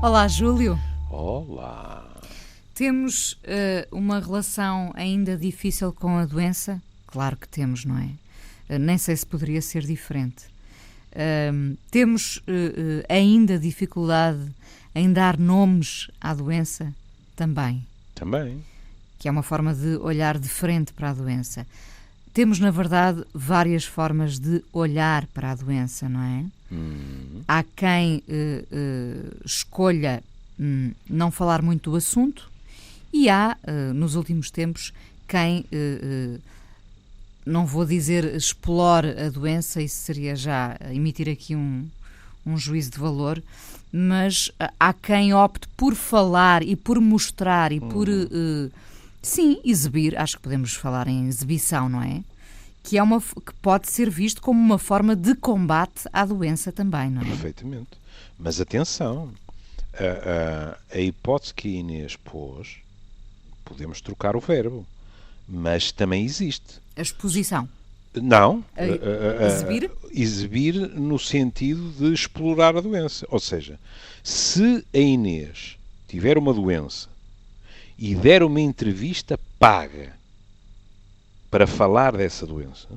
Olá, Júlio. Olá. Temos uma relação ainda difícil com a doença? Claro que temos, não é? Nem sei se poderia ser diferente. Temos ainda dificuldade em dar nomes à doença? Também. Também. Que é uma forma de olhar de frente para a doença. Temos, na verdade, várias formas de olhar para a doença, não é? Há quem escolha não falar muito do assunto e há, nos últimos tempos, quem, não vou dizer explore a doença, isso seria já emitir aqui um juízo de valor, mas há quem opte por falar e por mostrar e por, sim, exibir, acho que podemos falar em exibição, não é? Que pode ser visto como uma forma de combate à doença também, não é? Perfeitamente. Mas atenção, a hipótese que a Inês pôs, podemos trocar o verbo, mas também existe. A exposição. Não. Exibir? Exibir no sentido de explorar a doença. Ou seja, se a Inês tiver uma doença e der uma entrevista paga para falar dessa doença,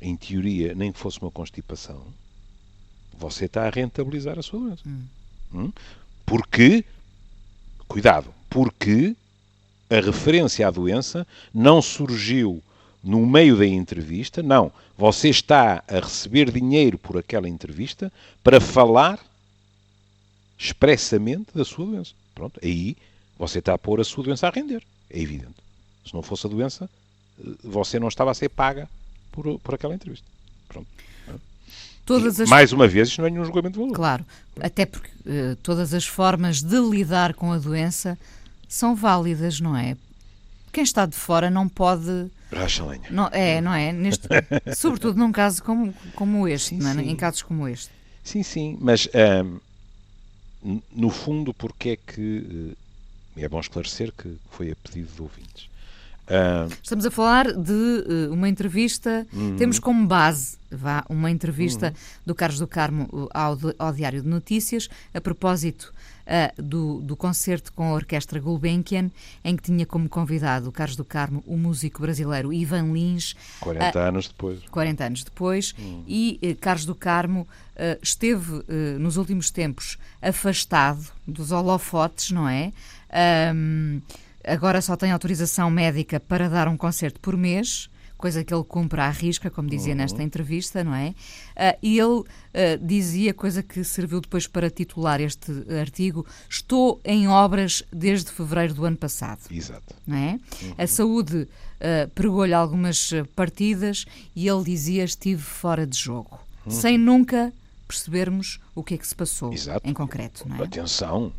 em teoria, nem que fosse uma constipação, você está a rentabilizar a sua doença. Porque, cuidado, porque a referência à doença não surgiu no meio da entrevista, não. Você está a receber dinheiro por aquela entrevista para falar expressamente da sua doença. Pronto, aí você está a pôr a sua doença a render. É evidente. Se não fosse a doença, você não estava a ser paga por aquela entrevista. Pronto. Mais uma vez, isto não é nenhum julgamento de valor. Claro, até porque todas as formas de lidar com a doença são válidas, não é? Quem está de fora não pode... Racha lenha. Não é? Sobretudo num caso como este, sim, não é? Sim. Em casos como este. Sim, mas no fundo, porque é que... é bom esclarecer que foi a pedido de ouvintes. Estamos a falar de uma entrevista, temos como base uma entrevista do Carlos do Carmo ao Diário de Notícias, a propósito do concerto com a Orquestra Gulbenkian, em que tinha como convidado o Carlos do Carmo o músico brasileiro Ivan Lins. 40 anos depois. 40 anos depois, e Carlos do Carmo esteve nos últimos tempos afastado dos holofotes, não é? Agora só tem autorização médica para dar um concerto por mês, coisa que ele cumpre à risca, como dizia nesta entrevista, não é? E ele dizia, coisa que serviu depois para titular este artigo: estou em obras desde fevereiro do ano passado. Exato. Não é? A saúde pregou-lhe algumas partidas e ele dizia: estive fora de jogo, sem nunca percebermos o que é que se passou. Exato. Em concreto, não é? Atenção.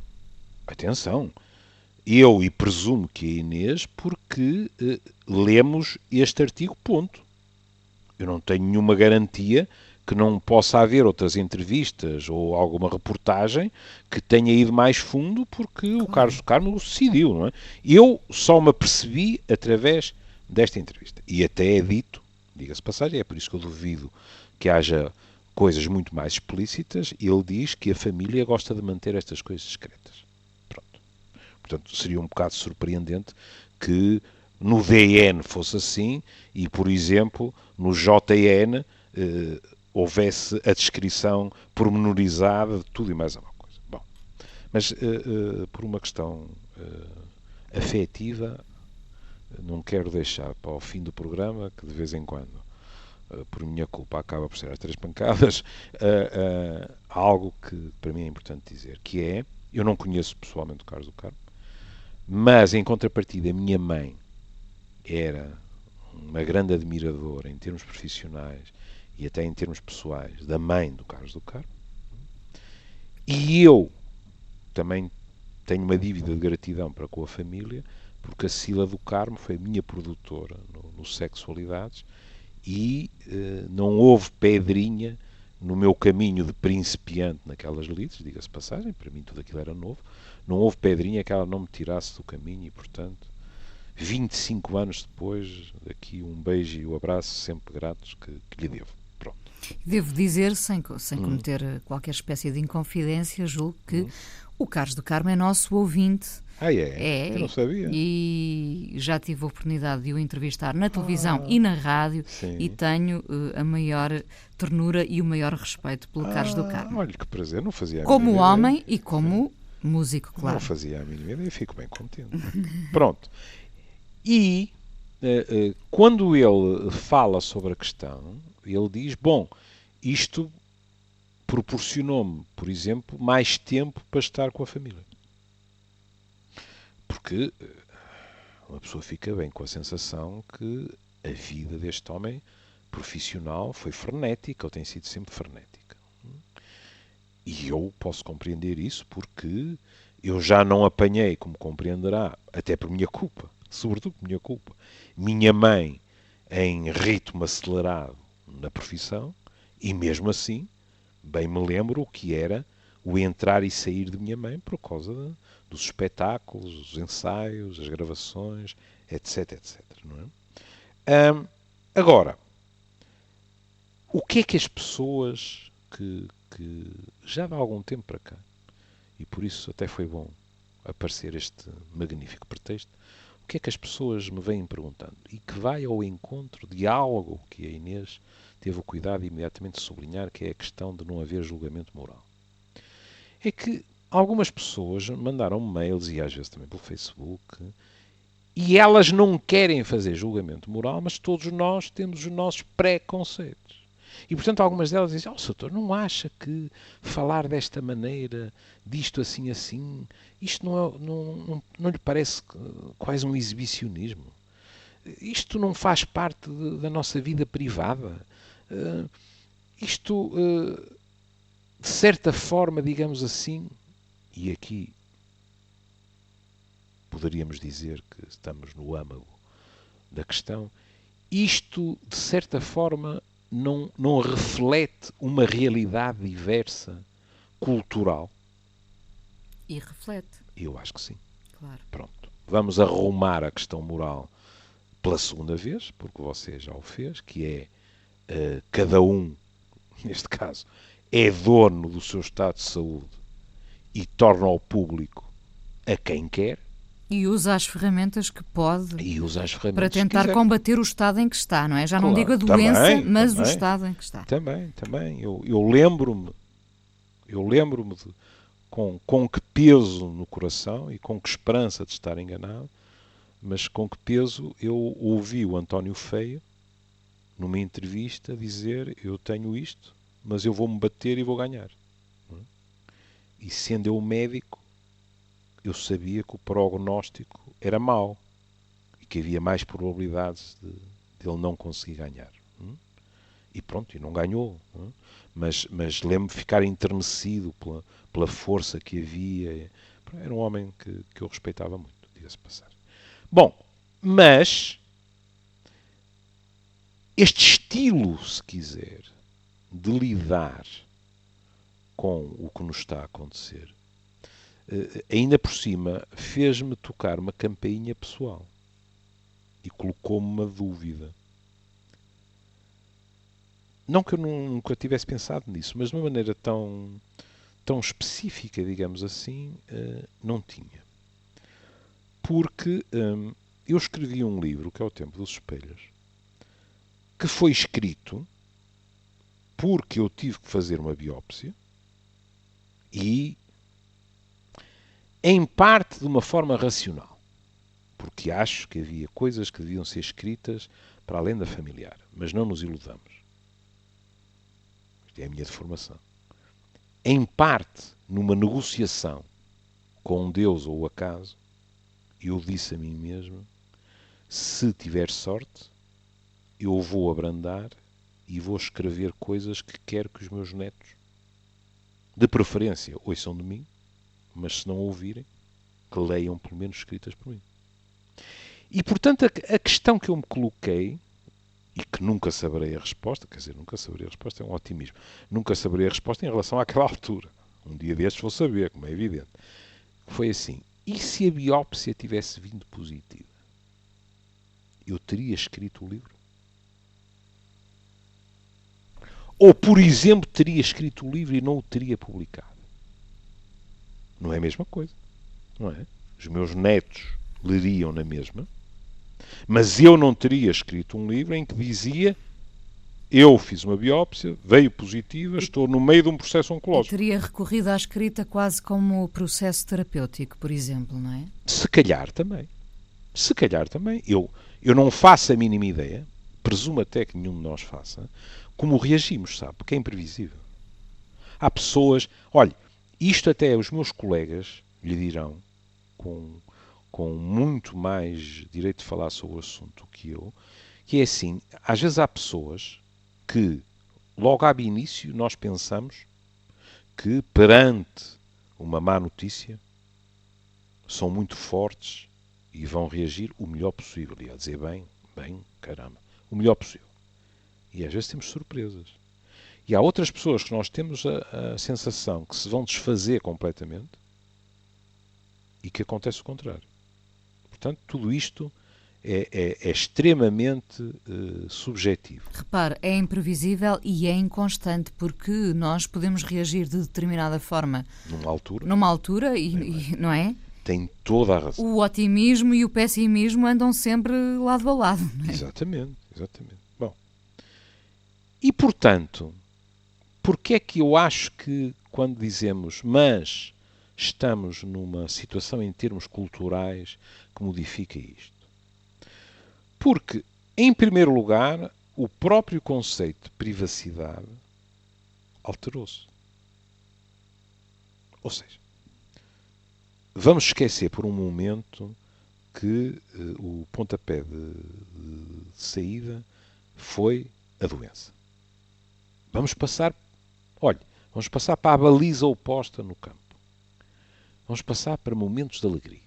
Eu, e presumo que a Inês, porque lemos este artigo, ponto. Eu não tenho nenhuma garantia que não possa haver outras entrevistas ou alguma reportagem que tenha ido mais fundo, porque o Carlos do Carmo decidiu, não é? Eu só me apercebi através desta entrevista. E até é dito, diga-se passagem, é por isso que eu duvido que haja coisas muito mais explícitas. Ele diz que a família gosta de manter estas coisas secretas. Portanto, seria um bocado surpreendente que no DN fosse assim e, por exemplo, no JN houvesse a descrição pormenorizada de tudo e mais alguma coisa. Bom, mas por uma questão afetiva, não quero deixar para o fim do programa, que de vez em quando, por minha culpa, acaba por ser às 3 pancadas, algo que para mim é importante dizer, que é, eu não conheço pessoalmente o Carlos do Carmo, mas, em contrapartida, a minha mãe era uma grande admiradora, em termos profissionais e até em termos pessoais, da mãe do Carlos do Carmo. E eu também tenho uma dívida de gratidão para com a família, porque a Cila do Carmo foi a minha produtora no Sexualidades e não houve pedrinha no meu caminho de principiante naquelas lides, diga-se passagem, para mim tudo aquilo era novo, não houve pedrinha que ela não me tirasse do caminho e, portanto, 25 anos depois, daqui um beijo e um abraço sempre gratos que lhe devo. Pronto. Devo dizer, sem cometer qualquer espécie de inconfidência, julgo que O Carlos do Carmo é nosso ouvinte. Eu não sabia. E já tive a oportunidade de o entrevistar na televisão e na rádio. Sim. E tenho a maior ternura e o maior respeito pelo Carlos do Carmo. Olha que prazer, não fazia a como mínima homem ideia. E como músico, claro. Não fazia a mínima ideia, fico bem contente. Pronto. E quando ele fala sobre a questão, ele diz, bom, isto proporcionou-me, por exemplo, mais tempo para estar com a família. Porque uma pessoa fica bem com a sensação que a vida deste homem profissional foi frenética, ou tem sido sempre frenética. E eu posso compreender isso porque eu já não apanhei, como compreenderá, até por minha culpa, sobretudo por minha culpa, minha mãe em ritmo acelerado na profissão, e mesmo assim, bem me lembro o que era o entrar e sair de minha mãe por causa dos espetáculos, os ensaios, as gravações, etc, etc. Não é? Agora, o que é que as pessoas que já há algum tempo para cá, e por isso até foi bom aparecer este magnífico pretexto, o que é que as pessoas me vêm perguntando? E que vai ao encontro de algo que a Inês teve o cuidado imediatamente de sublinhar, que é a questão de não haver julgamento moral. É que algumas pessoas mandaram mails, e às vezes também pelo Facebook, e elas não querem fazer julgamento moral, mas todos nós temos os nossos preconceitos. E, portanto, algumas delas dizem, doutor, não acha que falar desta maneira, disto assim, assim, isto não lhe parece quase um exibicionismo? Isto não faz parte da nossa vida privada? Isto, de certa forma, digamos assim, e aqui poderíamos dizer que estamos no âmago da questão, isto, de certa forma, não reflete uma realidade diversa, cultural? E reflete. Eu acho que sim. Claro. Pronto. Vamos arrumar a questão moral pela segunda vez, porque você já o fez, que é cada um, neste caso, é dono do seu estado de saúde e torna-o público a quem quer. E usa as ferramentas que pode para tentar combater o estado em que está, não é? Já não digo a doença, mas o estado em que está. Também. Eu lembro-me com que peso no coração e com que esperança de estar enganado, mas com que peso eu ouvi o António Feio, numa entrevista, dizer: eu tenho isto, mas eu vou-me bater e vou ganhar. E sendo eu médico, eu sabia que o prognóstico era mau e que havia mais probabilidades de ele não conseguir ganhar. E pronto, e não ganhou. Mas lembro-me de ficar enternecido pela força que havia. Era um homem que eu respeitava muito, diga-se passar. Bom, mas este estilo, se quiser, de lidar com o que nos está a acontecer, ainda por cima, fez-me tocar uma campainha pessoal e colocou-me uma dúvida. Não que eu nunca tivesse pensado nisso, mas de uma maneira tão específica, digamos assim, não tinha. Porque eu escrevi um livro, que é O Tempo dos Espelhos, que foi escrito porque eu tive que fazer uma biópsia e, em parte, de uma forma racional. Porque acho que havia coisas que deviam ser escritas para além da familiar. Mas não nos iludamos. Isto é a minha deformação. Em parte, numa negociação com Deus ou o acaso, eu disse a mim mesmo: se tiver sorte, eu vou abrandar e vou escrever coisas que quero que os meus netos, de preferência, ouçam de mim, mas se não ouvirem, que leiam pelo menos escritas por mim. E, portanto, a questão que eu me coloquei, e que nunca saberei a resposta, quer dizer, nunca saberei a resposta, é um otimismo, nunca saberei a resposta em relação àquela altura. Um dia destes vou saber, como é evidente. Foi assim: e se a biópsia tivesse vindo positiva? Eu teria escrito o livro? Ou, por exemplo, teria escrito o livro e não o teria publicado? Não é a mesma coisa, não é? Os meus netos leriam na mesma, mas eu não teria escrito um livro em que dizia: eu fiz uma biópsia, veio positiva, estou no meio de um processo E oncológico. teria recorrido à escrita quase como processo terapêutico, por exemplo, não é? Se calhar também. Se calhar também. Eu não faço a mínima ideia, presumo até que nenhum de nós faça, como reagimos, sabe? Porque é imprevisível. Há pessoas... Olha, isto até os meus colegas lhe dirão, com muito mais direito de falar sobre o assunto que eu, que é assim, às vezes há pessoas que, logo ao início, nós pensamos que, perante uma má notícia, são muito fortes e vão reagir o melhor possível. E a dizer bem, caramba, o melhor possível. E às vezes temos surpresas. E há outras pessoas que nós temos a sensação que se vão desfazer completamente e que acontece o contrário. Portanto, tudo isto é extremamente subjetivo. Repare, é imprevisível e é inconstante, porque nós podemos reagir de determinada forma numa altura e não é? Tem toda a razão. O otimismo e o pessimismo andam sempre lado a lado. Não é? Exatamente. Bom, e portanto, porque é que eu acho que quando dizemos mas estamos numa situação em termos culturais que modifica isto? Porque, em primeiro lugar, o próprio conceito de privacidade alterou-se. Ou seja, vamos esquecer por um momento que o pontapé de saída foi a doença. Vamos passar para a baliza oposta no campo. Vamos passar para momentos de alegria.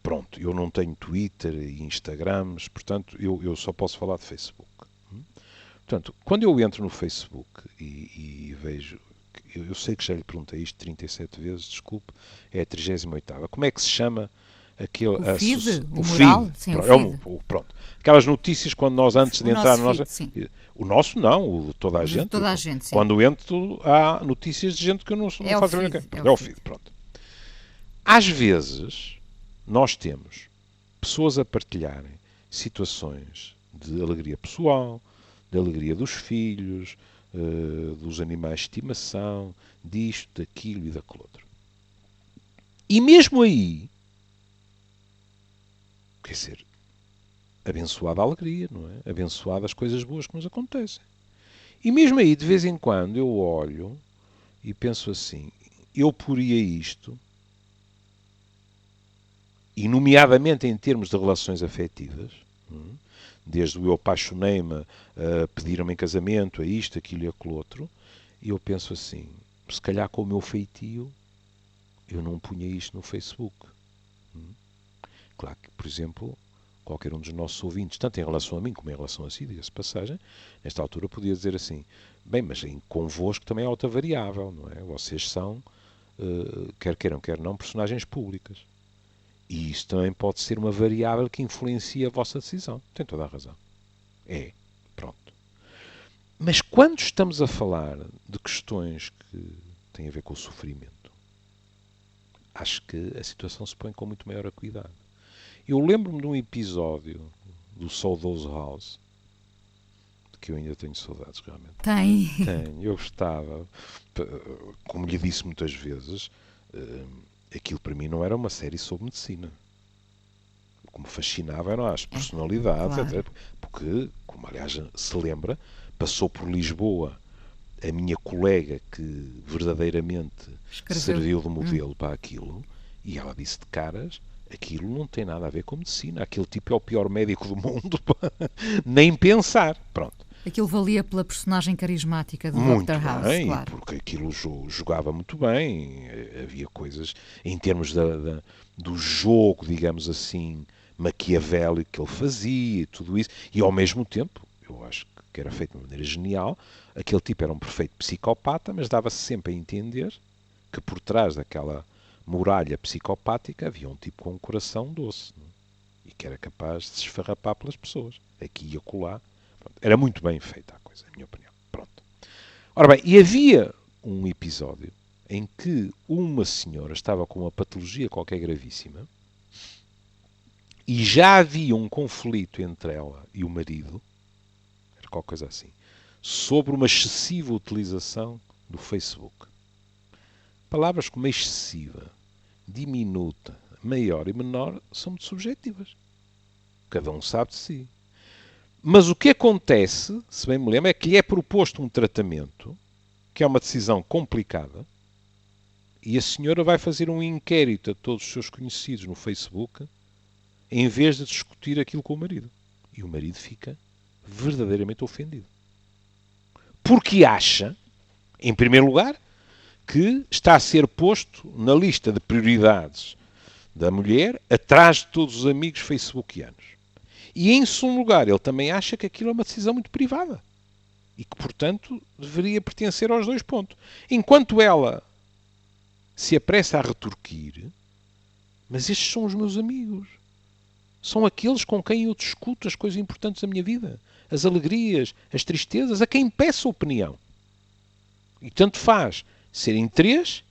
Pronto, eu não tenho Twitter e Instagrams, portanto, eu só posso falar de Facebook. Portanto, quando eu entro no Facebook e vejo... Eu sei que já lhe perguntei isto 37 vezes, desculpe, é a 38ª. Como é que se chama aquele... O feed? O mural? feed. Sim, o feed. Pronto. Aquelas notícias quando nós antes de entrar... O nosso não, o de toda a gente. Toda a gente, sim. Quando entro há notícias de gente que eu não faço a minha cara. É o feed, pronto. Às vezes... nós temos pessoas a partilharem situações de alegria pessoal, de alegria dos filhos, dos animais de estimação, disto, daquilo e daquele outro. E mesmo aí, quer dizer, abençoada a alegria, não é? Abençoada as coisas boas que nos acontecem. E mesmo aí, de vez em quando, eu olho e penso assim, eu poria isto... e nomeadamente em termos de relações afetivas, desde o eu apaixonei-me a pedir-me em casamento, a isto, aquilo e aquilo outro, e eu penso assim, se calhar com o meu feitio eu não punha isto no Facebook. Claro que, por exemplo, qualquer um dos nossos ouvintes, tanto em relação a mim como em relação a si, diga-se passagem, nesta altura podia dizer assim, bem, mas convosco também é alta variável, não é? Vocês são, quer queiram, quer não, personagens públicas. E isso também pode ser uma variável que influencia a vossa decisão. Tem toda a razão. Pronto. Mas quando estamos a falar de questões que têm a ver com o sofrimento, acho que a situação se põe com muito maior acuidade. Eu lembro-me de um episódio do saudoso House, de que eu ainda tenho saudades, realmente. Tenho. Eu gostava, como lhe disse muitas vezes... aquilo para mim não era uma série sobre medicina. O que me fascinava eram as personalidades, claro. etc. Porque, como aliás se lembra, passou por Lisboa a minha colega que verdadeiramente serviu de modelo para aquilo, e ela disse de caras, aquilo não tem nada a ver com medicina. Aquele tipo é o pior médico do mundo. Nem pensar. Pronto. Aquilo valia pela personagem carismática do muito Dr. House, bem, claro. porque aquilo jogava muito bem, havia coisas em termos do jogo, digamos assim, maquiavélico que ele fazia e tudo isso, e ao mesmo tempo, eu acho que era feito de maneira genial, aquele tipo era um perfeito psicopata, mas dava-se sempre a entender que por trás daquela muralha psicopática havia um tipo com um coração doce, não? E que era capaz de se esfarrapar pelas pessoas, aqui e acolá. Era muito bem feita a coisa, na minha opinião. Pronto. Ora bem, e havia um episódio em que uma senhora estava com uma patologia qualquer gravíssima e já havia um conflito entre ela e o marido, era qualquer coisa assim, sobre uma excessiva utilização do Facebook. Palavras como excessiva, diminuta, maior e menor são muito subjetivas. Cada um sabe de si. Mas o que acontece, se bem me lembro, é que lhe é proposto um tratamento, que é uma decisão complicada, e a senhora vai fazer um inquérito a todos os seus conhecidos no Facebook, em vez de discutir aquilo com o marido. E o marido fica verdadeiramente ofendido. Porque acha, em primeiro lugar, que está a ser posto na lista de prioridades da mulher atrás de todos os amigos facebookianos. E, em segundo lugar, ele também acha que aquilo é uma decisão muito privada e que, portanto, deveria pertencer aos dois pontos. Enquanto ela se apressa a retorquir, mas estes são os meus amigos. São aqueles com quem eu discuto as coisas importantes da minha vida. As alegrias, as tristezas, a quem peço opinião. E tanto faz serem 3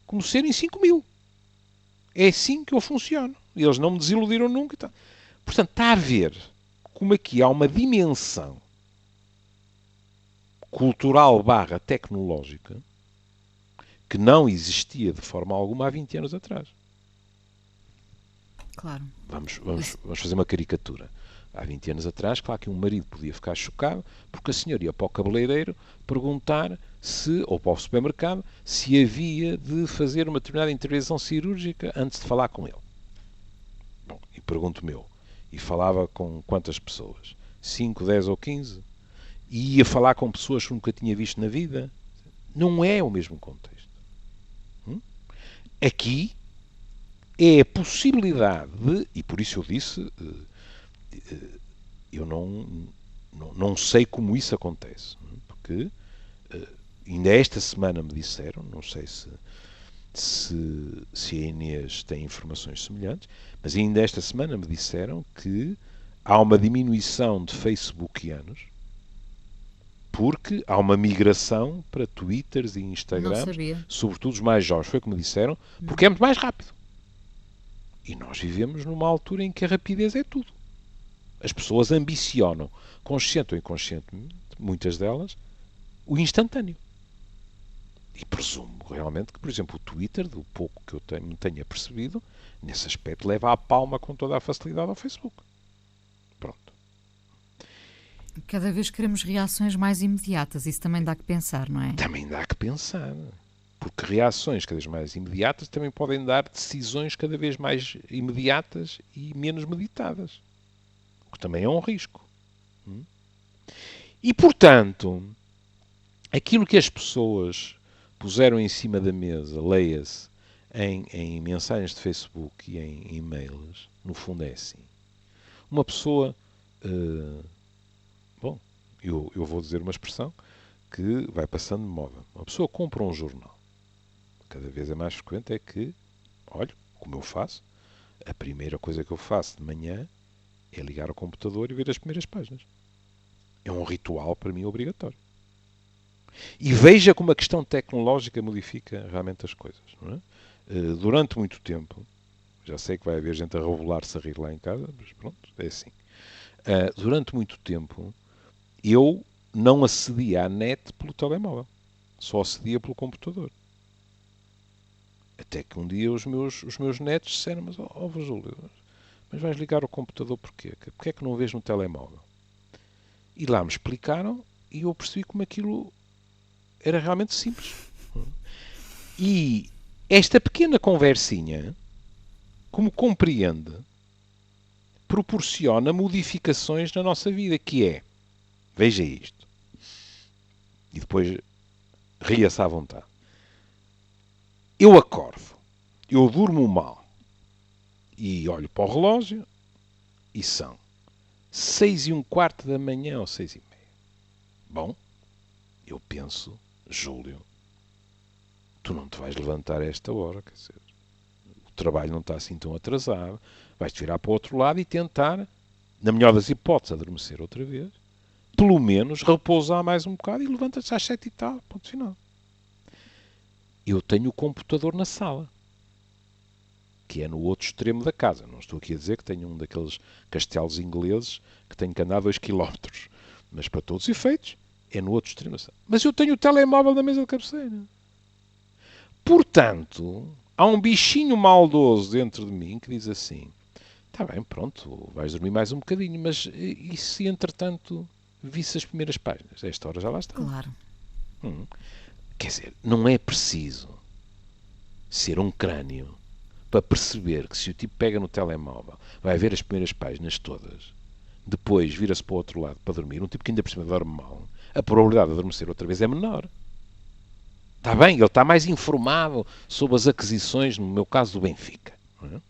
como serem 5.000. É assim que eu funciono. Eles não me desiludiram nunca. Portanto, está a ver como aqui há uma dimensão cultural / tecnológica que não existia de forma alguma há 20 anos atrás. Claro. Vamos fazer uma caricatura. Há 20 anos atrás, claro que um marido podia ficar chocado porque a senhora ia para o cabeleireiro perguntar se, ou para o supermercado, se havia de fazer uma determinada intervenção cirúrgica antes de falar com ele. Bom, e pergunto-me eu, e falava com quantas pessoas? 5, 10 ou 15? E ia falar com pessoas que nunca tinha visto na vida? Não é o mesmo contexto. Aqui é a possibilidade de, e por isso eu disse, eu não sei como isso acontece, porque ainda esta semana me disseram, não sei se a Inês tem informações semelhantes, mas ainda esta semana me disseram que há uma diminuição de facebookianos porque há uma migração para Twitters e Instagrams, sobretudo os mais jovens, foi como me disseram, porque é muito mais rápido. E nós vivemos numa altura em que a rapidez é tudo. As pessoas ambicionam, consciente ou inconscientemente, muitas delas, o instantâneo. E presumo realmente que, por exemplo, o Twitter, do pouco que eu me tenha percebido, nesse aspecto leva à palma com toda a facilidade ao Facebook. Pronto. Cada vez queremos reações mais imediatas. Isso também dá que pensar, não é? Também dá que pensar. Porque reações cada vez mais imediatas também podem dar decisões cada vez mais imediatas e menos meditadas. O que também é um risco. E, portanto, aquilo que as pessoas puseram em cima da mesa, leia-se, em mensagens de Facebook e em e-mails, no fundo é assim. Uma pessoa... bom, eu vou dizer uma expressão que vai passando de moda. Uma pessoa compra um jornal. Cada vez é mais frequente é que, olha, como eu faço, a primeira coisa que eu faço de manhã é ligar ao computador e ver as primeiras páginas. É um ritual, para mim, obrigatório. E veja como a questão tecnológica modifica realmente as coisas. Não é? Durante muito tempo, já sei que vai haver gente a revolar-se a rir lá em casa, mas pronto, é assim. Durante muito tempo, eu não acedia à net pelo telemóvel. Só acedia pelo computador. Até que um dia os meus netos disseram, mas Júlio, mas vais ligar o computador porquê? Porquê é que não vês no telemóvel? E lá me explicaram e eu percebi como aquilo era realmente simples. E esta pequena conversinha, como compreende, proporciona modificações na nossa vida, que é, veja isto, e depois ria-se à vontade. Eu acordo, eu durmo mal e olho para o relógio e são 6:15 da manhã ou 6:30. Bom, eu penso, Júlio, tu não te vais levantar a esta hora, quer dizer, o trabalho não está assim tão atrasado, vais-te virar para o outro lado e tentar, na melhor das hipóteses, adormecer outra vez, pelo menos repousar mais um bocado e levanta-te às 7 e tal, ponto final. eu tenho o computador na sala, que é no outro extremo da casa. Não estou aqui a dizer que tenho um daqueles castelos ingleses que tenho que andar 2 quilómetros, mas para todos os efeitos é no outro extremo da sala. Mas eu tenho o telemóvel na mesa de cabeceira. Portanto, há um bichinho maldoso dentro de mim que diz assim: está bem, pronto, vais dormir mais um bocadinho, mas e se entretanto visse as primeiras páginas? A esta hora já lá está. Claro. Quer dizer, não é preciso ser um crânio para perceber que se o tipo pega no telemóvel, vai ver as primeiras páginas todas, depois vira-se para o outro lado para dormir, um tipo que ainda por cima dorme mal, a probabilidade de adormecer outra vez é menor. Está bem, ele está mais informado sobre as aquisições, no meu caso, do Benfica. Não é?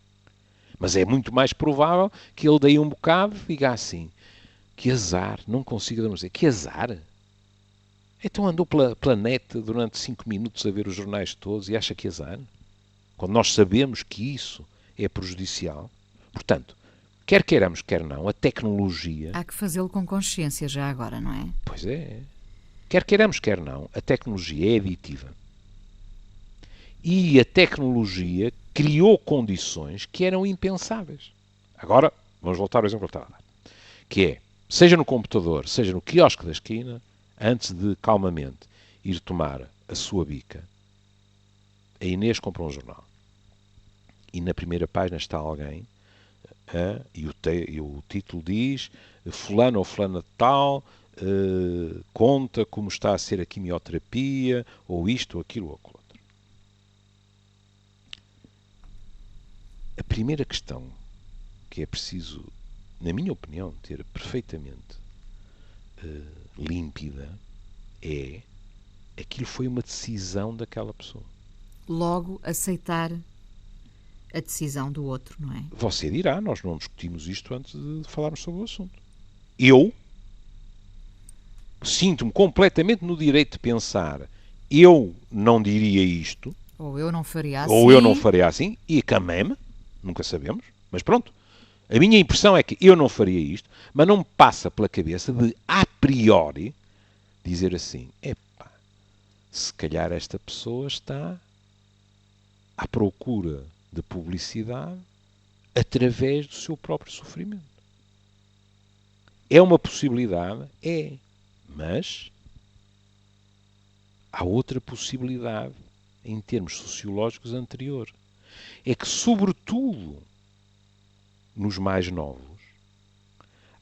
Mas é muito mais provável que ele daí um bocado diga assim: que azar, não consigo adormecer. Que azar? Então andou pela net durante 5 minutos a ver os jornais todos e acha que azar? Quando nós sabemos que isso é prejudicial. Portanto, quer queiramos, quer não, a tecnologia... Há que fazê-lo com consciência já agora, não é? Pois é. Quer queiramos, quer não, a tecnologia é aditiva. E a tecnologia criou condições que eram impensáveis. Agora, vamos voltar ao exemplo que eu estava a dar. Que é, seja no computador, seja no quiosque da esquina, antes de calmamente ir tomar a sua bica, a Inês compra um jornal. E na primeira página está alguém, e o título diz: fulano ou fulana tal conta como está a ser a quimioterapia, ou isto, ou aquilo, ou aquilo outro. A primeira questão que é preciso, na minha opinião, ter perfeitamente límpida é: aquilo foi uma decisão daquela pessoa. Logo, aceitar a decisão do outro, não é? Você dirá, nós não discutimos isto antes de falarmos sobre o assunto. Eu sinto-me completamente no direito de pensar: eu não diria isto, ou eu não faria assim, ou eu não faria assim, e camém-me, nunca sabemos, mas pronto. A minha impressão é que eu não faria isto, mas não me passa pela cabeça de, a priori, dizer assim: epá, se calhar esta pessoa está à procura de publicidade através do seu próprio sofrimento. É uma possibilidade? É. Mas há outra possibilidade em termos sociológicos anterior. É que, sobretudo nos mais novos,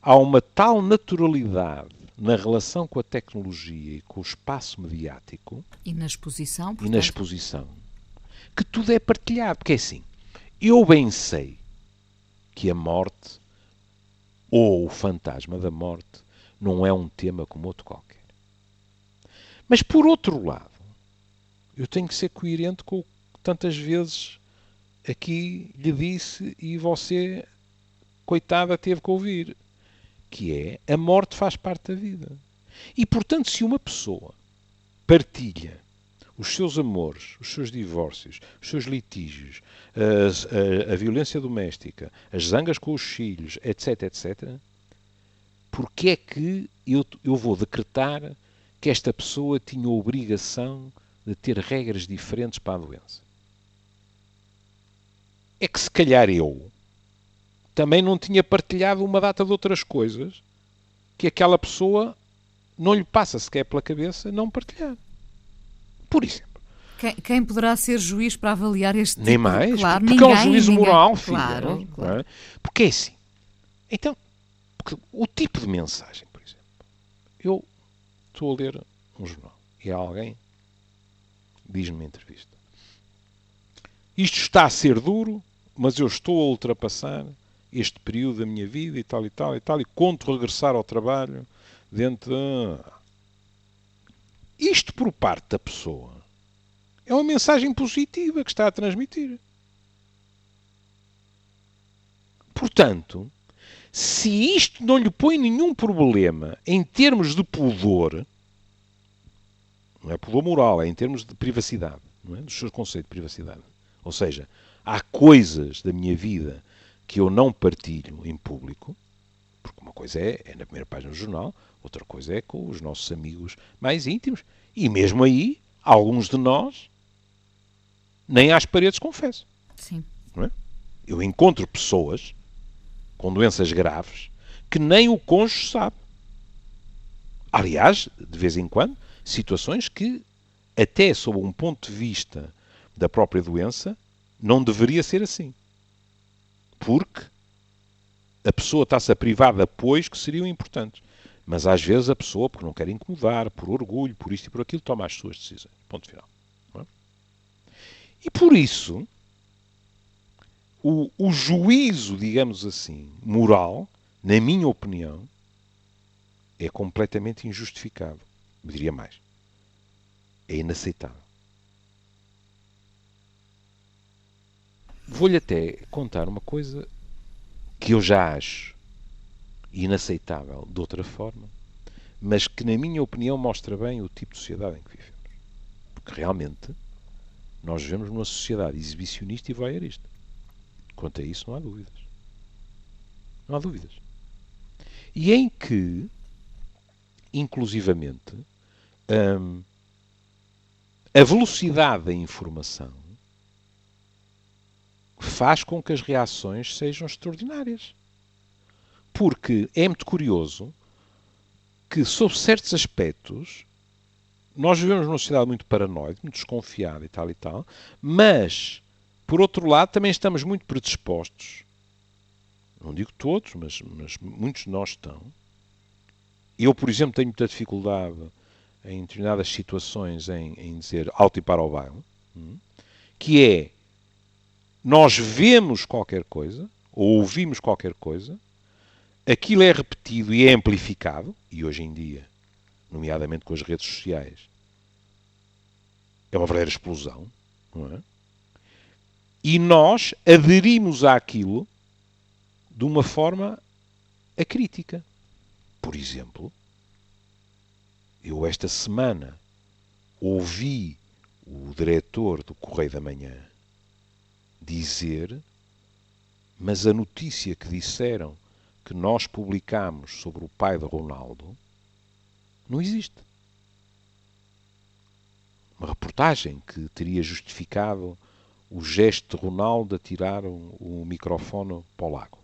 há uma tal naturalidade na relação com a tecnologia e com o espaço mediático e na exposição, portanto, e na exposição, que tudo é partilhado. Porque é assim, eu bem sei que a morte ou o fantasma da morte não é um tema como outro qualquer. Mas, por outro lado, eu tenho que ser coerente com o que tantas vezes aqui lhe disse e você, coitada, teve que ouvir, que é: a morte faz parte da vida. E, portanto, se uma pessoa partilha os seus amores, os seus divórcios, os seus litígios, a violência doméstica, as zangas com os filhos, etc., etc., porque é que eu vou decretar que esta pessoa tinha a obrigação de ter regras diferentes para a doença? É que se calhar eu também não tinha partilhado uma data de outras coisas que aquela pessoa não lhe passa sequer pela cabeça não partilhar. Por exemplo. Quem poderá ser juiz para avaliar este tipo? Nem mais, claro, porque ninguém, é um juízo moral, filho. Claro, claro. Não é? Porque é assim. Então, o tipo de mensagem, por exemplo. Eu estou a ler um jornal e alguém diz numa entrevista: isto está a ser duro, mas eu estou a ultrapassar este período da minha vida e tal e tal e tal, e conto regressar ao trabalho dentro de... Isto, por parte da pessoa, é uma mensagem positiva que está a transmitir. Portanto, se isto não lhe põe nenhum problema em termos de pudor, não é pudor moral, é em termos de privacidade, não é? Dos seus conceitos de privacidade. Ou seja, há coisas da minha vida que eu não partilho em público, porque uma coisa é na primeira página do jornal, outra coisa é com os nossos amigos mais íntimos. E mesmo aí, alguns de nós nem às paredes confesso. Sim. Não é? Eu encontro pessoas com doenças graves que nem o cônjuge sabe. Aliás, de vez em quando, situações que, até sob um ponto de vista da própria doença, não deveria ser assim. Porque a pessoa está-se a privar de apoios que seriam importantes. Mas às vezes a pessoa, porque não quer incomodar, por orgulho, por isto e por aquilo, toma as suas decisões. Ponto final. Não é? E por isso, o juízo, digamos assim, moral, na minha opinião, é completamente injustificado. Eu diria mais. É inaceitável. Vou-lhe até contar uma coisa que eu já acho inaceitável de outra forma, mas que, na minha opinião, mostra bem o tipo de sociedade em que vivemos. Porque realmente nós vivemos numa sociedade exibicionista e voyeurista. Quanto a isso, não há dúvidas. Não há dúvidas. E em que, inclusivamente, a velocidade da informação faz com que as reações sejam extraordinárias. Porque é muito curioso que, sob certos aspectos, nós vivemos numa sociedade muito paranoide, muito desconfiada e tal, mas, por outro lado, também estamos muito predispostos, não digo todos, mas muitos de nós estão. Eu, por exemplo, tenho muita dificuldade em determinadas situações em dizer alto e para o baile, que é, nós vemos qualquer coisa, ou ouvimos qualquer coisa, aquilo é repetido e é amplificado, e hoje em dia, nomeadamente com as redes sociais, é uma verdadeira explosão, não é? E nós aderimos àquilo de uma forma acrítica. Por exemplo, eu esta semana ouvi o diretor do Correio da Manhã dizer, mas a notícia que disseram que nós publicámos sobre o pai de Ronaldo não existe. Uma reportagem que teria justificado o gesto de Ronaldo a tirar o microfone para o lago.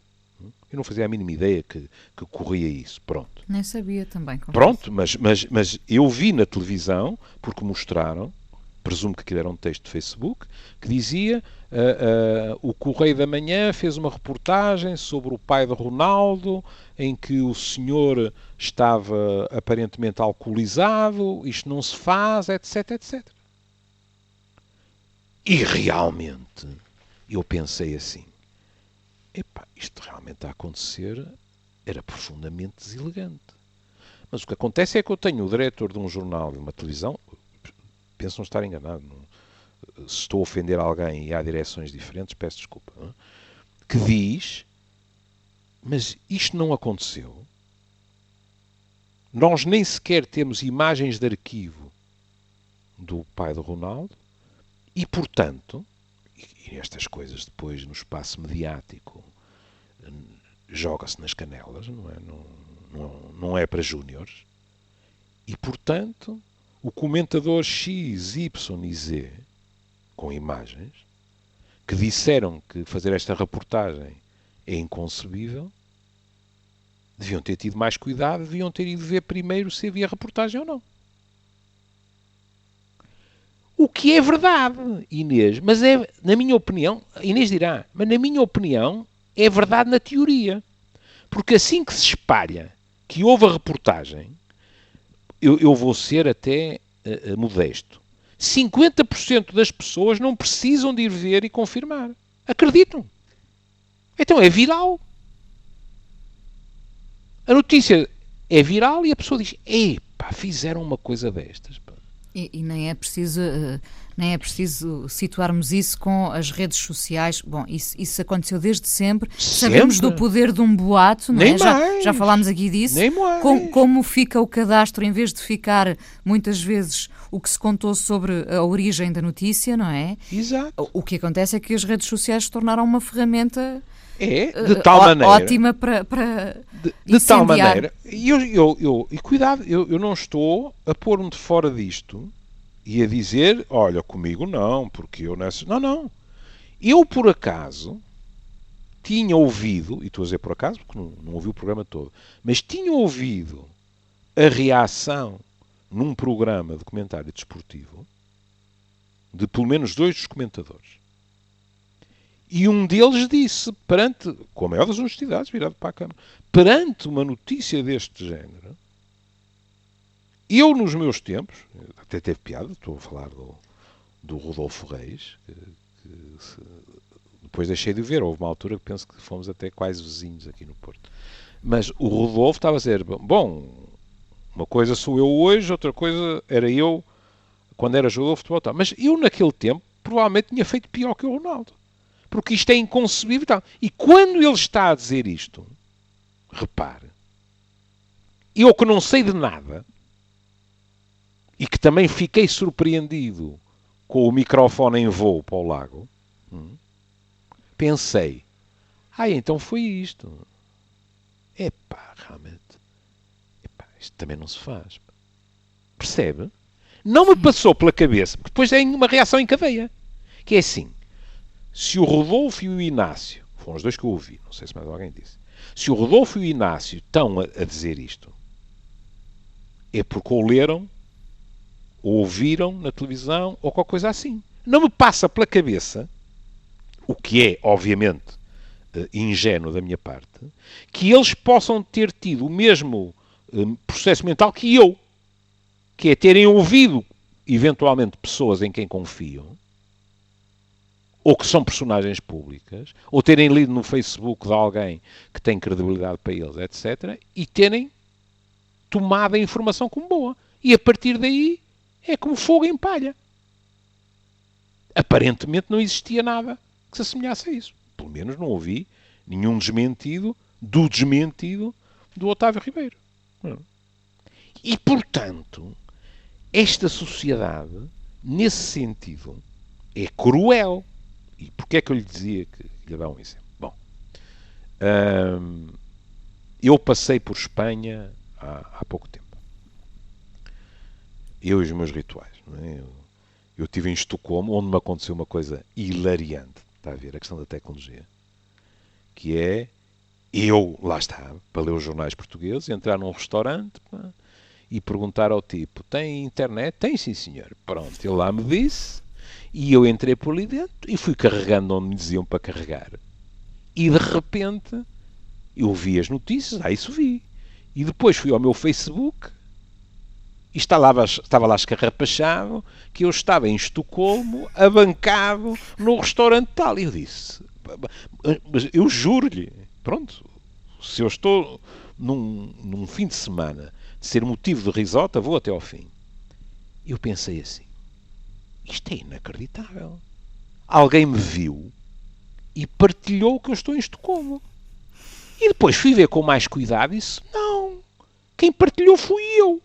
Eu não fazia a mínima ideia que corria isso. Pronto. Nem sabia também. Pronto, mas eu vi na televisão, porque mostraram, presumo que aquilo era um texto de Facebook, que dizia o Correio da Manhã fez uma reportagem sobre o pai de Ronaldo, em que o senhor estava aparentemente alcoolizado, isto não se faz, etc, etc. E realmente eu pensei assim, epá, isto realmente a acontecer era profundamente deselegante. Mas o que acontece é que eu tenho o diretor de um jornal, de uma televisão, penso não estar enganado, não, se estou a ofender alguém e há direções diferentes, peço desculpa, não? Que diz, mas isto não aconteceu. Nós nem sequer temos imagens de arquivo do pai do Ronaldo e, portanto, e estas coisas depois no espaço mediático joga-se nas canelas, não é? Não é para júniores. E, portanto, o comentador X, Y e Z, com imagens, que disseram que fazer esta reportagem é inconcebível, deviam ter tido mais cuidado, deviam ter ido ver primeiro se havia reportagem ou não. O que é verdade, Inês, mas é, na minha opinião, Inês dirá, mas na minha opinião é verdade na teoria. Porque assim que se espalha que houve a reportagem, eu vou ser até modesto, 50% das pessoas não precisam de ir ver e confirmar. Acreditam. Então é viral. A notícia é viral e a pessoa diz, epá, fizeram uma coisa destas. E nem é preciso situarmos isso com as redes sociais. Bom, isso aconteceu desde sempre. Sabemos do poder de um boato, não é? Já falámos aqui disso. Como fica o cadastro, em vez de ficar, muitas vezes, o que se contou sobre a origem da notícia, não é? Exato. O que acontece é que as redes sociais se tornaram uma ferramenta de tal maneira, ótima para de tal maneira. E cuidado, eu não estou a pôr-me de fora disto e a dizer, olha, comigo não, porque eu nessa... Não, não. Eu, por acaso, tinha ouvido, e estou a dizer por acaso porque não ouvi o programa todo, mas tinha ouvido a reação num programa de comentário desportivo de pelo menos 2 dos comentadores. E um deles disse, perante, com a maior das honestidades, virado para a Câmara, perante uma notícia deste género, eu nos meus tempos, até teve piada, estou a falar do Rodolfo Reis, depois deixei de ver, houve uma altura que penso que fomos até quase vizinhos aqui no Porto. Mas o Rodolfo estava a dizer, bom, uma coisa sou eu hoje, outra coisa era eu quando era jogador de futebol. Mas eu naquele tempo provavelmente tinha feito pior que o Ronaldo. Porque isto é inconcebível. E quando ele está a dizer isto, repare, eu que não sei de nada e que também fiquei surpreendido com o microfone em voo para o lago, pensei, então foi isto. Epá, realmente, isto também não se faz. Percebe? Não me passou pela cabeça, porque depois tem uma reação em cadeia. Que é assim, se o Rodolfo e o Inácio, foram os dois que eu ouvi, não sei se mais alguém disse, se o Rodolfo e o Inácio estão a dizer isto, é porque ou leram, ou ouviram na televisão, ou qualquer coisa assim. Não me passa pela cabeça, o que é, obviamente, ingênuo da minha parte, que eles possam ter tido o mesmo processo mental que eu, que é terem ouvido, eventualmente, pessoas em quem confiam, ou que são personagens públicas, ou terem lido no Facebook de alguém que tem credibilidade para eles, etc., e terem tomado a informação como boa. E a partir daí é como fogo em palha. Aparentemente não existia nada que se assemelhasse a isso. Pelo menos não ouvi nenhum desmentido do Otávio Ribeiro. E, portanto, esta sociedade, nesse sentido, é cruel. E porquê é que eu lhe dizia que lhe dá um exemplo? Bom, eu passei por Espanha há pouco tempo. Eu e os meus rituais. Não é? Eu estive em Estocolmo, onde me aconteceu uma coisa hilariante. Está a ver? A questão da tecnologia. Que é, eu, lá está, para ler os jornais portugueses, entrar num restaurante e perguntar ao tipo, tem internet? Tem, sim, senhor. Pronto, ele lá me disse, e eu entrei por ali dentro e fui carregando onde me diziam para carregar. E de repente, eu vi as notícias, isso vi. E depois fui ao meu Facebook e estava lá escarrapachado que eu estava em Estocolmo, abancado, num restaurante tal. E eu disse, mas eu juro-lhe, pronto, se eu estou num fim de semana de ser motivo de risota, vou até ao fim. Eu pensei assim, isto é inacreditável. Alguém me viu e partilhou que eu estou em Estocolmo. E depois fui ver com mais cuidado e disse, não, quem partilhou fui eu.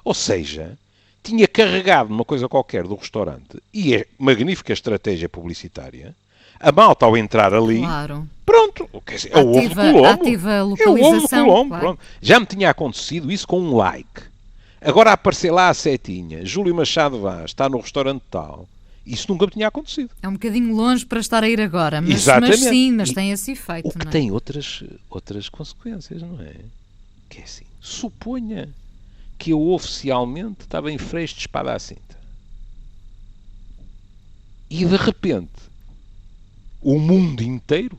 Ou seja, tinha carregado numa coisa qualquer do restaurante e é magnífica estratégia publicitária. A malta ao entrar ali, claro. Pronto, quer dizer, é o ovo de Colombo. Ativa localização. É o ovo de Colombo, claro. pronto. Já me tinha acontecido isso com um like. Agora aparecer lá a setinha, Júlio Machado Vaz está no restaurante tal, isso nunca me tinha acontecido. É um bocadinho longe para estar a ir agora, mas sim, mas tem esse efeito. O que tem outras consequências, não é? Que é assim, suponha que eu oficialmente estava em freios de espada à cinta. E de repente, o mundo inteiro,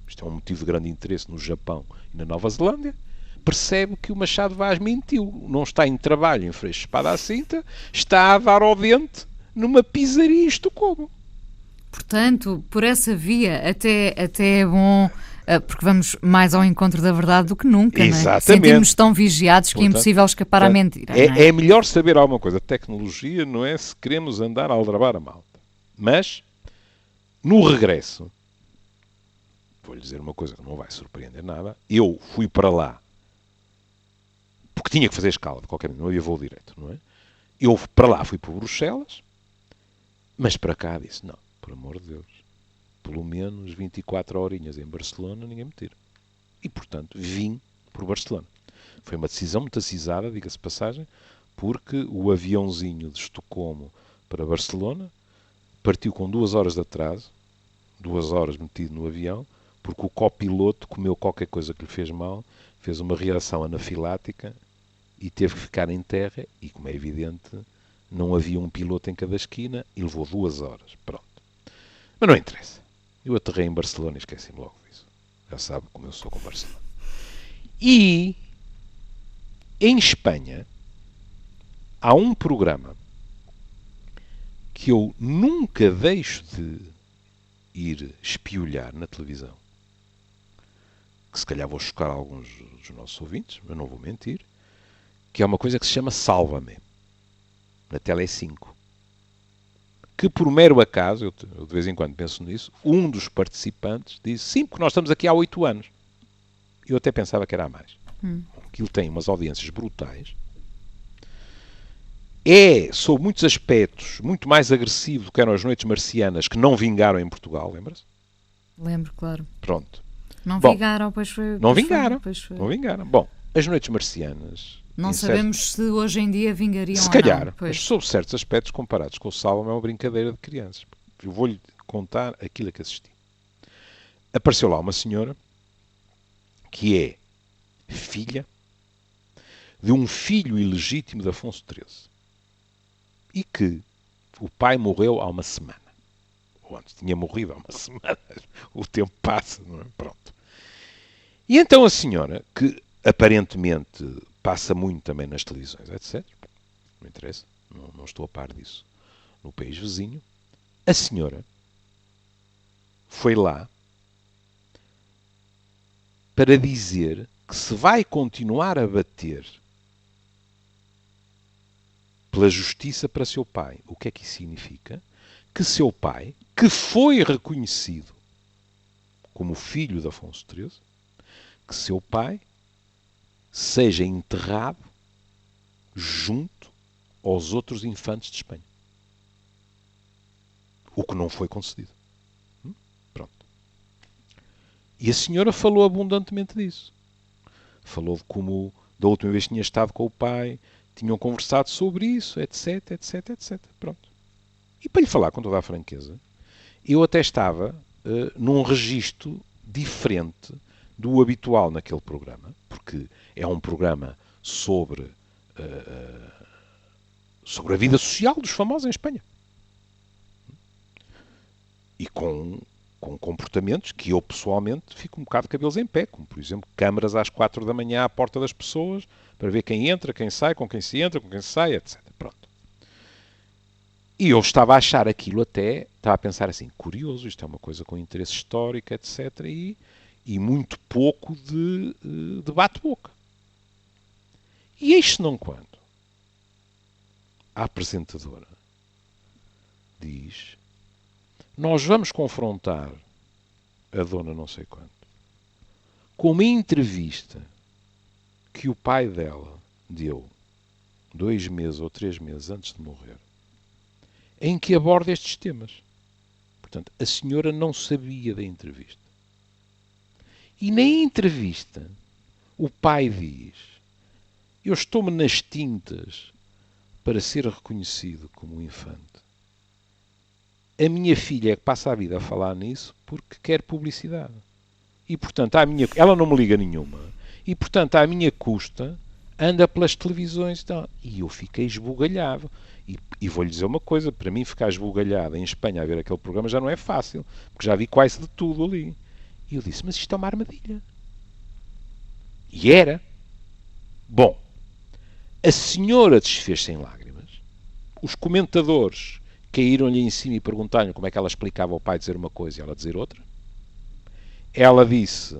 isto é um motivo de grande interesse no Japão e na Nova Zelândia, percebe que o Machado Vaz mentiu. Não está em trabalho em freios de espada à cinta, está a dar ao dente numa pizzaria em Estocolmo. Portanto, por essa via, até é bom, porque vamos mais ao encontro da verdade do que nunca. Exatamente. Não é? Sentimos tão vigiados que é impossível escapar à mentira. É melhor saber alguma coisa de tecnologia, não é? Se queremos andar a aldrabar a malta. Mas, no regresso, vou-lhe dizer uma coisa que não vai surpreender nada, eu fui para lá, porque tinha que fazer escala, de qualquer maneira, não havia voo direto, não é? Eu para lá fui por Bruxelas, mas para cá disse, não, por amor de Deus, pelo menos 24 horinhas em Barcelona ninguém me tira. E, portanto, vim por Barcelona. Foi uma decisão muito acisada, diga-se de passagem, porque o aviãozinho de Estocolmo para Barcelona partiu com 2 horas de atraso, 2 horas metido no avião, porque o copiloto comeu qualquer coisa que lhe fez mal, fez uma reação anafilática e teve que ficar em terra e, como é evidente, não havia um piloto em cada esquina e levou 2 horas. Pronto. Mas não interessa. Eu aterrei em Barcelona e esqueci-me logo disso. Já sabe como eu sou com Barcelona. E em Espanha há um programa que eu nunca deixo de ir espiolhar na televisão, que se calhar vou chocar alguns dos nossos ouvintes, mas não vou mentir, que é uma coisa que se chama Sálvame, na Tele5. Que por mero acaso, eu de vez em quando penso nisso, um dos participantes disse, sim, porque nós estamos aqui há 8 anos. Eu até pensava que era a mais. Aquilo tem umas audiências brutais. É, sob muitos aspectos, muito mais agressivo do que eram as Noites Marcianas, que não vingaram em Portugal, lembra-se? Lembro, claro. Pronto. Não vingaram, pois foi. Não vingaram. Pois foi. Não vingaram. Bom, as Noites Marcianas... Não sabemos se hoje em dia vingariam se ou não. calhar, mas sob certos aspectos comparados com o Sálvame é uma brincadeira de crianças. Eu vou-lhe contar aquilo a que assisti. Apareceu lá uma senhora que é filha de um filho ilegítimo de Afonso XIII e que o pai morreu há uma semana. Ou antes tinha morrido há uma semana. O tempo passa, não é? Pronto. E então a senhora, que aparentemente passa muito também nas televisões, etc. Não interessa, não estou a par disso. No país vizinho, a senhora foi lá para dizer que se vai continuar a bater pela justiça para seu pai. O que é que isso significa? Que seu pai, que foi reconhecido como filho de Afonso XIII, que seu pai seja enterrado junto aos outros infantes de Espanha. O que não foi concedido. Pronto. E a senhora falou abundantemente disso. Falou de como da última vez que tinha estado com o pai, tinham conversado sobre isso, etc, etc, etc. Pronto. E para lhe falar com toda a franqueza, eu até estava num registro diferente do habitual naquele programa, porque é um programa sobre a vida social dos famosos em Espanha. E com comportamentos que eu, pessoalmente, fico um bocado de cabelos em pé, como, por exemplo, câmaras às 4 da manhã à porta das pessoas, para ver quem entra, quem sai, com quem se entra, com quem se sai, etc. Pronto. E eu estava a achar aquilo até, estava a pensar assim, curioso, isto é uma coisa com interesse histórico, etc. E muito pouco de bate-boca. E eis não quando a apresentadora diz: nós vamos confrontar a dona não sei quanto com uma entrevista que o pai dela deu 2 meses ou 3 meses antes de morrer, em que aborda estes temas. Portanto, a senhora não sabia da entrevista. E na entrevista, o pai diz: eu estou-me nas tintas para ser reconhecido como um infante. A minha filha é que passa a vida a falar nisso porque quer publicidade. E, portanto, ela não me liga nenhuma. E, portanto, à minha custa, anda pelas televisões e tal. E eu fiquei esbugalhado. E vou-lhe dizer uma coisa, para mim ficar esbugalhado em Espanha a ver aquele programa já não é fácil, porque já vi quase de tudo ali. E eu disse, mas isto é uma armadilha. E era. Bom, a senhora desfez-se em lágrimas. Os comentadores caíram-lhe em cima e perguntaram-lhe como é que ela explicava ao pai dizer uma coisa e ela dizer outra. Ela disse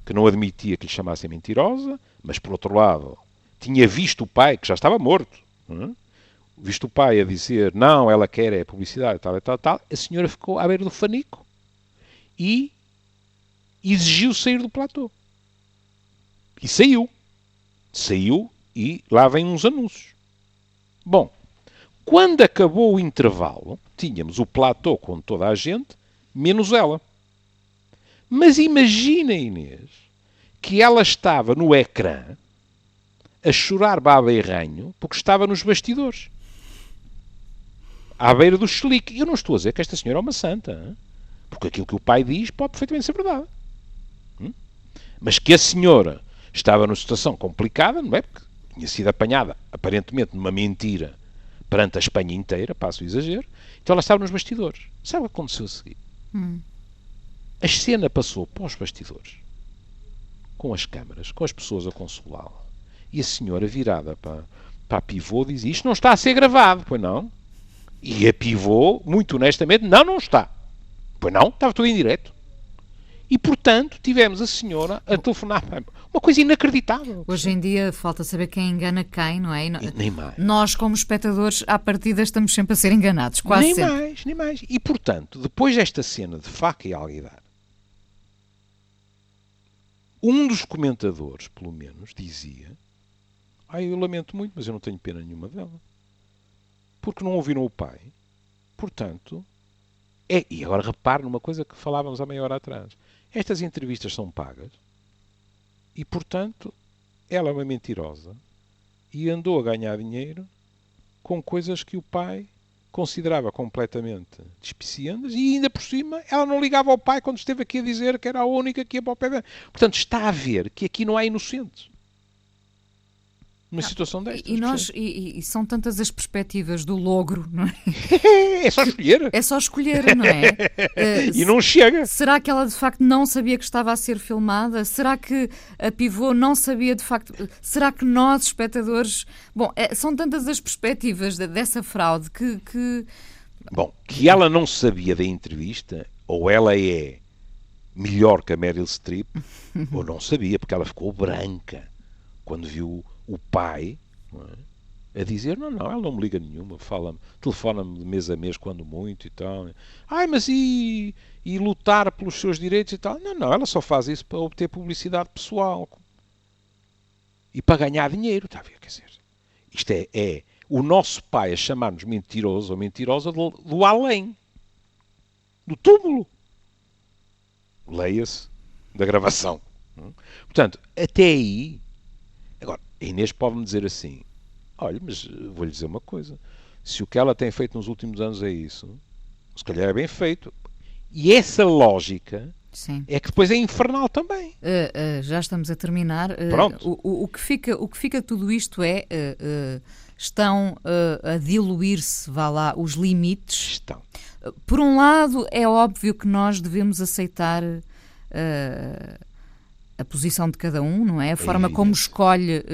que não admitia que lhe chamassem mentirosa, mas, por outro lado, tinha visto o pai, que já estava morto, visto o pai a dizer, não, ela quer é publicidade, tal, tal, tal. A senhora ficou à beira do fanico e exigiu sair do platô. E saiu. Saiu e lá vem uns anúncios. Bom, quando acabou o intervalo, tínhamos o platô com toda a gente, menos ela. Mas imagina, Inês, que ela estava no ecrã a chorar baba e ranho porque estava nos bastidores, à beira do chelique. Eu não estou a dizer que esta senhora é uma santa, hein? Porque aquilo que o pai diz pode perfeitamente ser verdade. Mas que a senhora estava numa situação complicada, não é? Porque tinha sido apanhada, aparentemente, numa mentira perante a Espanha inteira, passo o exagero, então ela estava nos bastidores. Sabe o que aconteceu a seguir? A cena passou para os bastidores, com as câmaras, com as pessoas a consolá-la. E a senhora virada para a pivô diz, isto não está a ser gravado, pois não? E a pivô, muito honestamente, não está. Pois não, estava tudo em direto. E, portanto, tivemos a senhora a telefonar. Uma coisa inacreditável. Hoje em dia falta saber quem engana quem, não é? Nem mais. Nós, como espectadores, à partida estamos sempre a ser enganados, quase sempre. Nem mais. E, portanto, depois desta cena de faca e alguidar, um dos comentadores, pelo menos, dizia, eu lamento muito, mas eu não tenho pena nenhuma dela. Porque não ouviram o pai. Portanto, e agora repare numa coisa que falávamos há meia hora atrás. Estas entrevistas são pagas e, portanto, ela é uma mentirosa e andou a ganhar dinheiro com coisas que o pai considerava completamente despiciantes e, ainda por cima, ela não ligava ao pai quando esteve aqui a dizer que era a única que ia para o pé dela. Portanto, está a ver que aqui não há inocentes. Numa situação destas. E são tantas as perspectivas do logro, não é? É só escolher. É só escolher, não é? E não chega. Será que ela de facto não sabia que estava a ser filmada? Será que a pivô não sabia de facto? Será que nós, espectadores... Bom, são tantas as perspectivas dessa fraude que... Bom, que ela não sabia da entrevista, ou ela é melhor que a Meryl Streep, ou não sabia, porque ela ficou branca quando viu o pai, não é, a dizer, não, ela não me liga nenhuma, telefona-me de mês a mês quando muito e tal. Mas e lutar pelos seus direitos e tal? Não, ela só faz isso para obter publicidade pessoal. E para ganhar dinheiro, está a ver? Quer dizer, isto é o nosso pai a chamar-nos mentiroso ou mentirosa do além, do túmulo. Leia-se da gravação. Portanto, até aí, agora, a Inês pode-me dizer assim, olha, mas vou-lhe dizer uma coisa, se o que ela tem feito nos últimos anos é isso, se calhar é bem feito. E essa lógica... Sim. É que depois é infernal também. Já estamos a terminar. Pronto. O que fica de tudo isto estão a diluir-se, vá lá, os limites. Estão. Por um lado, é óbvio que nós devemos aceitar a posição de cada um, não é? A forma como escolhe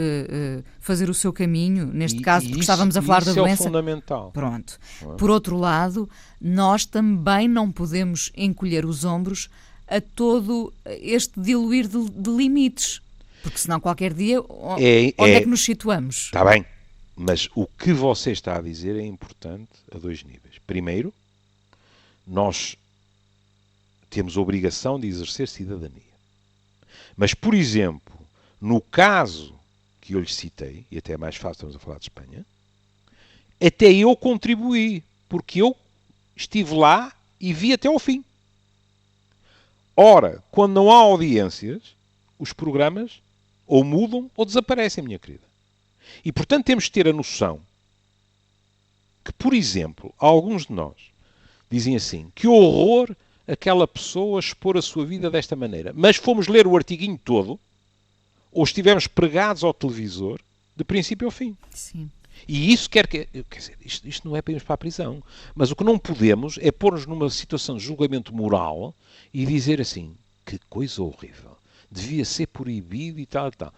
fazer o seu caminho, neste caso, porque estávamos a falar da doença. Isso é fundamental. Pronto. Por outro lado, nós também não podemos encolher os ombros a todo este diluir de limites. Porque senão qualquer dia, onde é que nos situamos? Está bem, mas o que você está a dizer é importante a dois níveis. Primeiro, nós temos a obrigação de exercer cidadania. Mas, por exemplo, no caso que eu lhes citei, e até é mais fácil, estamos a falar de Espanha, até eu contribuí, porque eu estive lá e vi até ao fim. Ora, quando não há audiências, os programas ou mudam ou desaparecem, minha querida. E, portanto, temos que ter a noção que, por exemplo, alguns de nós dizem assim, que horror aquela pessoa expor a sua vida desta maneira. Mas fomos ler o artiguinho todo, ou estivemos pregados ao televisor, de princípio ao fim. Sim. E isso quer dizer, isto não é para irmos para a prisão. Mas o que não podemos é pôr-nos numa situação de julgamento moral e dizer assim, que coisa horrível, devia ser proibido e tal e tal.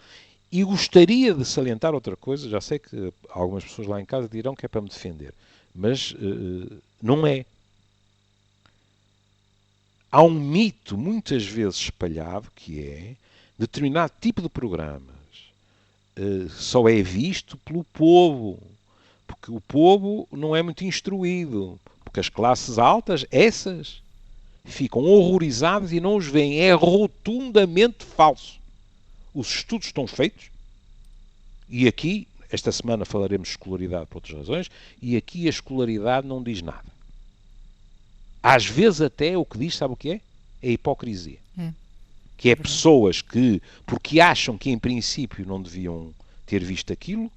E gostaria de salientar outra coisa, já sei que algumas pessoas lá em casa dirão que é para me defender, mas não é. Há um mito muitas vezes espalhado que é determinado tipo de programas só é visto pelo povo, porque o povo não é muito instruído, porque as classes altas, essas, ficam horrorizadas e não os veem. É rotundamente falso. Os estudos estão feitos e aqui, esta semana falaremos de escolaridade por outras razões, e aqui a escolaridade não diz nada. Às vezes até o que diz, sabe o que é? É hipocrisia. Que é pessoas que, porque acham que em princípio não deviam ter visto aquilo,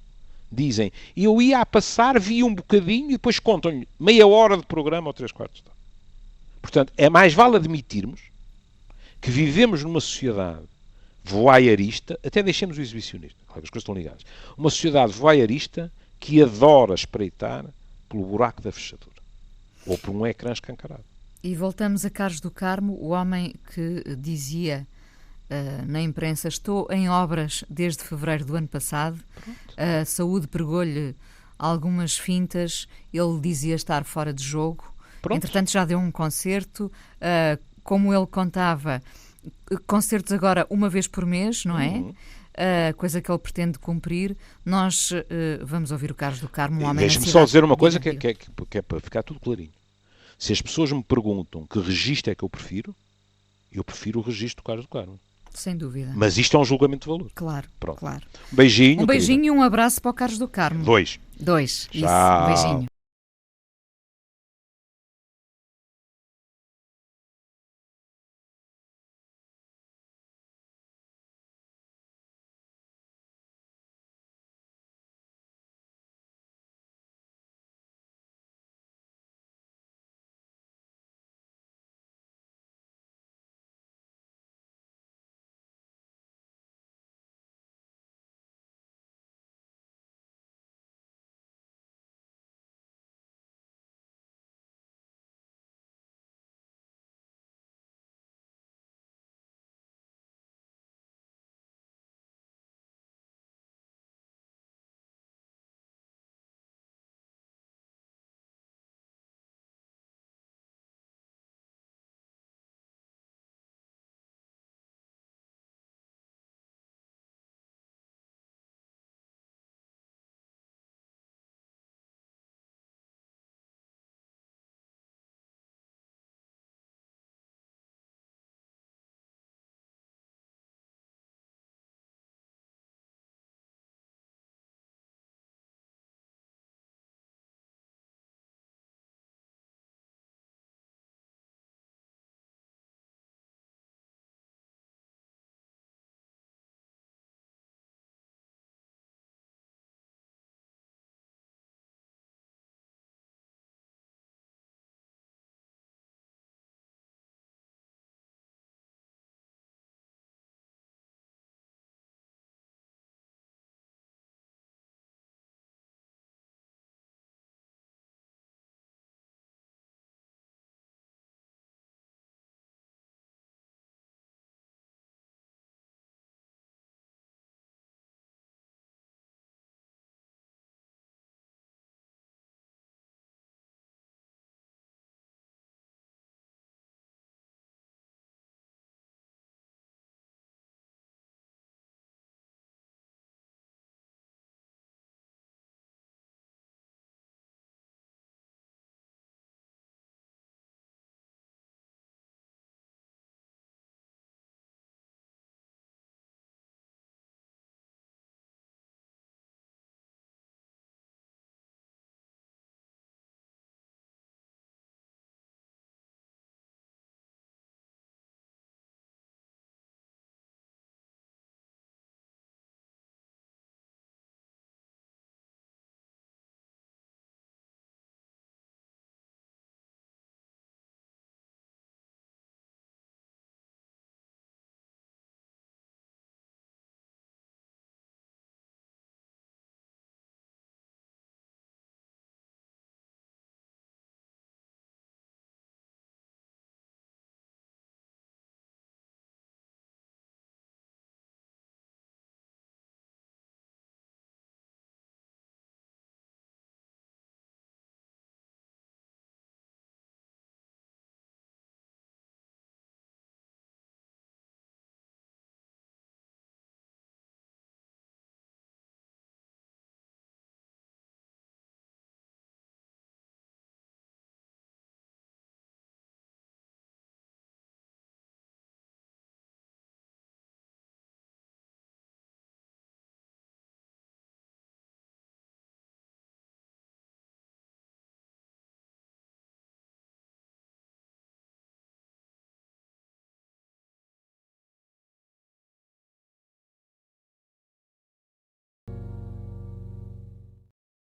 dizem, eu ia a passar, vi um bocadinho e depois contam-lhe meia hora de programa ou 3/4 de hora. Portanto, é mais vale admitirmos que vivemos numa sociedade voyeurista, até deixemos o exibicionismo, claro que as coisas estão ligadas, uma sociedade voyeurista que adora espreitar pelo buraco da fechadura ou por um ecrã escancarado. E voltamos a Carlos do Carmo, o homem que dizia na imprensa: estou em obras desde fevereiro do ano passado. A saúde pregou-lhe algumas fintas, ele dizia estar fora de jogo. Pronto. Entretanto, já deu um concerto, como ele contava, concertos agora uma vez por mês, não é? Coisa que ele pretende cumprir. Nós vamos ouvir o Carlos do Carmo, um homem. Deixa-me só dizer uma coisa que é para ficar tudo clarinho. Se as pessoas me perguntam que registro é que eu prefiro o registro do Carlos do Carmo. Sem dúvida. Mas isto é um julgamento de valor. Claro, pronto. Claro. Um beijinho. Um beijinho e um abraço para o Carlos do Carmo. 2. Isso, Tchau. um beijinho.